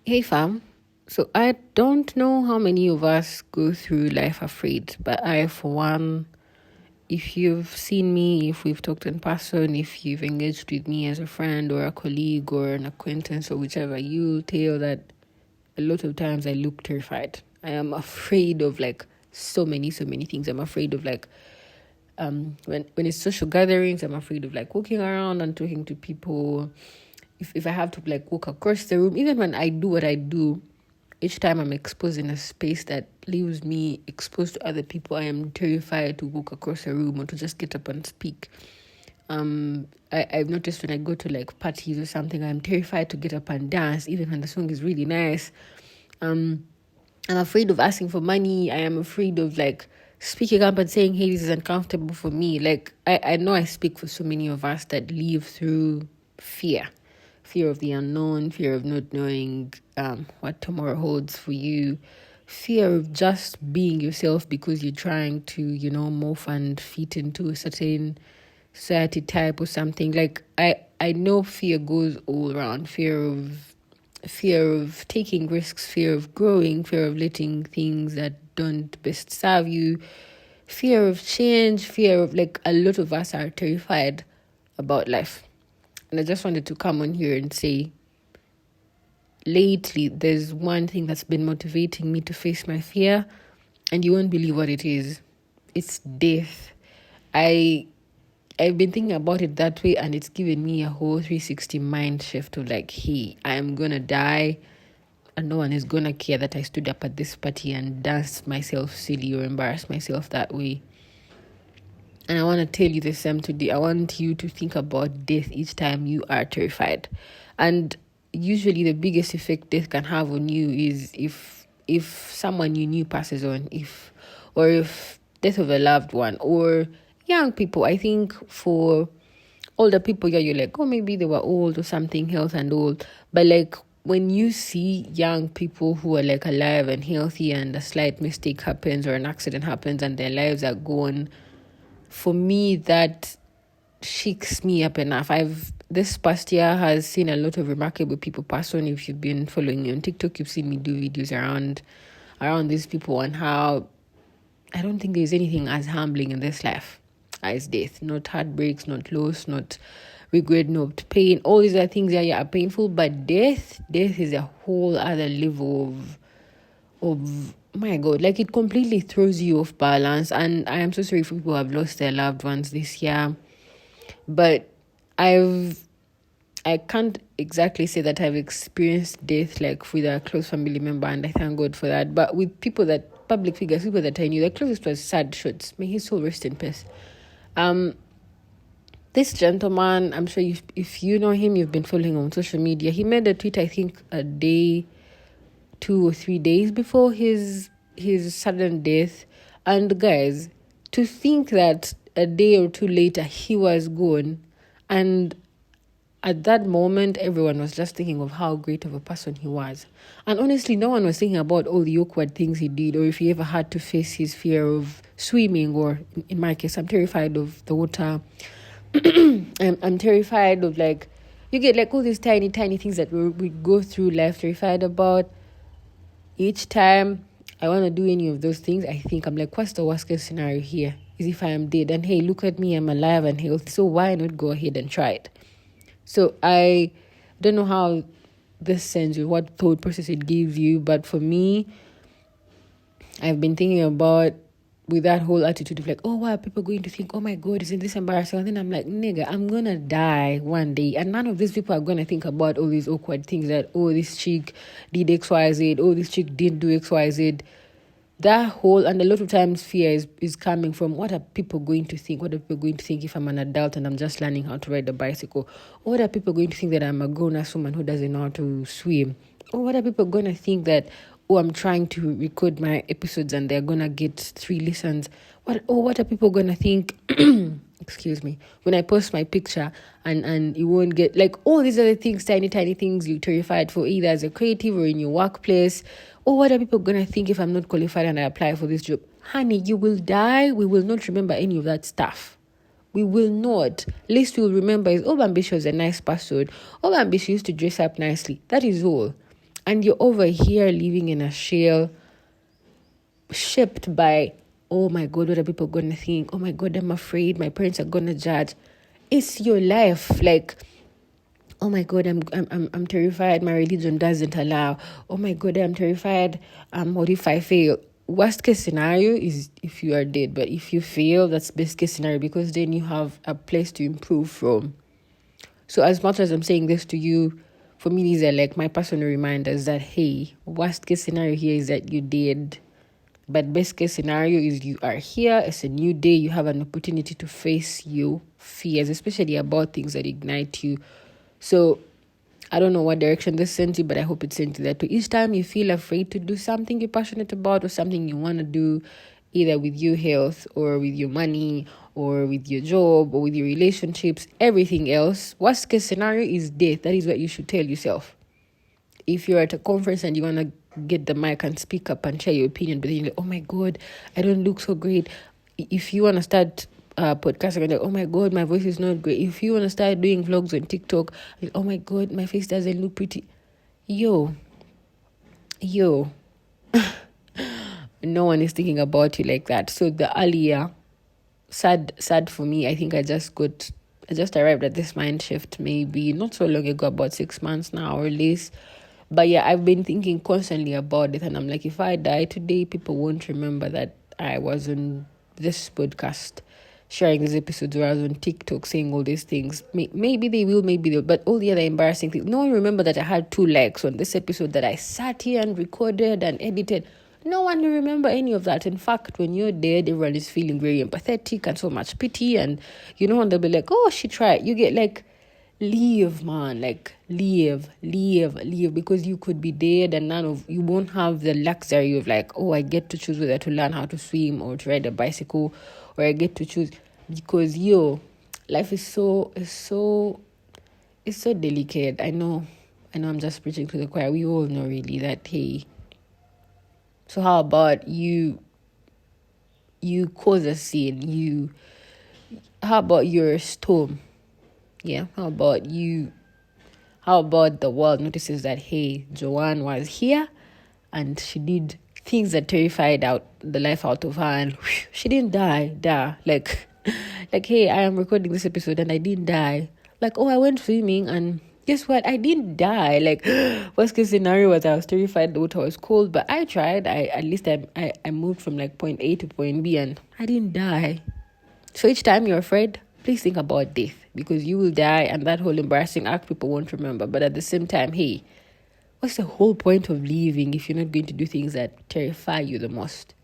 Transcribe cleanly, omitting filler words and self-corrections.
Hey fam. So I don't know how many of us go through life afraid, but I, for one, if you've seen me, if we've talked in person, if you've engaged with me as a friend or a colleague or an acquaintance or whichever, you'll tell that a lot of times I look terrified. I am afraid of like so many things. I'm afraid of like when it's social gatherings, I'm afraid of like walking around and talking to people. If I have to like walk across the room, even when I do what I do, each time I'm exposed in a space that leaves me exposed to other people, I am terrified to walk across a room or to just get up and speak. I've noticed when I go to like parties or something, I'm terrified to get up and dance, even when the song is really nice. I'm afraid of asking for money. I am afraid of like speaking up and saying, hey, this is uncomfortable for me. Like I know I speak for so many of us that live through fear. Fear of the unknown, fear of not knowing what tomorrow holds for you, fear of just being yourself because you're trying to, morph and fit into a certain society type or something. Like I know fear goes all around. Fear of taking risks, fear of growing, fear of letting things that don't best serve you, fear of change, fear of like a lot of us are terrified about life. And I just wanted to come on here and say, lately, there's one thing that's been motivating me to face my fear, and you won't believe what it is. It's death. I've been thinking about it that way, and it's given me a whole 360 mind shift of like, hey, I'm gonna die, and no one is gonna care that I stood up at this party and danced myself silly or embarrassed myself that way. And I want to tell you the same today. I want you to think about death each time you are terrified. And usually the biggest effect death can have on you is if someone you knew passes on, if death of a loved one, or young people. I think for older people, yeah, you're like, oh, maybe they were old or something, health and old. But like when you see young people who are like alive and healthy and a slight mistake happens or an accident happens and their lives are gone, for me, that shakes me up enough. This past year has seen a lot of remarkable people pass on. If you've been following me on TikTok, you've seen me do videos around these people and how I don't think there's anything as humbling in this life as death. Not heartbreaks, not loss, not regret, not pain. All these other things are painful, but death is a whole other level of my God, like it completely throws you off balance. And I am so sorry for people who have lost their loved ones this year, but I can't exactly say that I've experienced death like with a close family member, and I thank God for that. But with public figures, people that I knew, the closest was Sad Schultz. May his soul rest in peace. This gentleman, I'm sure if you know him, you've been following on social media. He made a tweet, I think, a day, 2 or 3 days before his sudden death. And guys, to think that a day or two later he was gone, and at that moment everyone was just thinking of how great of a person he was. And honestly, no one was thinking about all the awkward things he did, or if he ever had to face his fear of swimming, or in my case, I'm terrified of the water. I'm terrified of like, you get like all these tiny things that we go through life terrified about. Each time I want to do any of those things, I think I'm like, what's the worst case scenario here? Is if I am dead, and hey, look at me, I'm alive and healthy, so why not go ahead and try it? So I don't know how this sends you, what thought process it gives you, but for me, I've been thinking about with that whole attitude of like, oh, why are people going to think, oh my God, isn't this embarrassing? And then I'm like, nigga, I'm gonna die one day, and none of these people are gonna think about all these awkward things that, oh, this chick did XYZ, oh, this chick didn't do XYZ. That whole, and a lot of times fear is coming from, what are people going to think? What are people going to think if I'm an adult and I'm just learning how to ride a bicycle? Or what are people going to think that I'm a grown-ass woman who doesn't know how to swim? Or what are people going to think that, oh, I'm trying to record my episodes and they're going to get 3 listens? What are people going to think, excuse me, when I post my picture and you won't get, like, all these other things, tiny things you're terrified for, either as a creative or in your workplace. Or what are people going to think if I'm not qualified and I apply for this job? Honey, you will die. We will not remember any of that stuff. We will not. Least we'll remember is, oh, Bambi was a nice person. Oh, Bambi used to dress up nicely. That is all. And you're over here living in a shell, shaped by, oh my God, what are people gonna think? Oh my God, I'm afraid my parents are gonna judge. It's your life. Like, oh my God, I'm terrified. My religion doesn't allow. Oh my God, I'm terrified. What if I fail? Worst case scenario is if you are dead. But if you fail, that's best case scenario, because then you have a place to improve from. So as much as I'm saying this to you, for me, these are like my personal reminders that, hey, worst case scenario here is that you did. But best case scenario is you are here. It's a new day. You have an opportunity to face your fears, especially about things that ignite you. So I don't know what direction this sends you, but I hope it sends you that to each time you feel afraid to do something you're passionate about or something you want to do, either with your health or with your money or with your job or with your relationships, everything else, worst case scenario is death. That is what you should tell yourself. If you're at a conference and you want to get the mic and speak up and share your opinion, but then you're like, oh my God, I don't look so great. If you want to start podcasting and like, oh my God, my voice is not great. If you want to start doing vlogs on TikTok, like, oh my God, my face doesn't look pretty. Yo. No one is thinking about you like that. So the earlier, sad for me, I think I just arrived at this mind shift maybe not so long ago, about 6 months now or less. But yeah, I've been thinking constantly about it, and I'm like, if I die today, people won't remember that I was on this podcast sharing these episodes, or I was on TikTok saying all these things. Maybe they will, maybe they'll, but all the other embarrassing things. No one remember that I had 2 likes on this episode, that I sat here and recorded and edited. No one will remember any of that. In fact, when you're dead, everyone is feeling very empathetic and so much pity, and and they'll be like, oh, she tried. You get like, leave, man, like leave, because you could be dead and you won't have the luxury of like, oh, I get to choose whether to learn how to swim or to ride a bicycle, or I get to choose, because life is so delicate. I know I'm just preaching to the choir. We all know really that, hey, so how about you cause a scene, how about you're a storm? Yeah, how about the world notices that, hey, Joanne was here and she did things that terrified the life out of her, and she didn't die. Like, hey, I am recording this episode and I didn't die. Like, oh, I went swimming and guess what? I didn't die. Like, worst case scenario was I was terrified the water was cold, but I tried. I moved from like point A to point B and I didn't die. So each time you're afraid, please think about death, because you will die and that whole embarrassing act people won't remember. But at the same time, hey, what's the whole point of living if you're not going to do things that terrify you the most?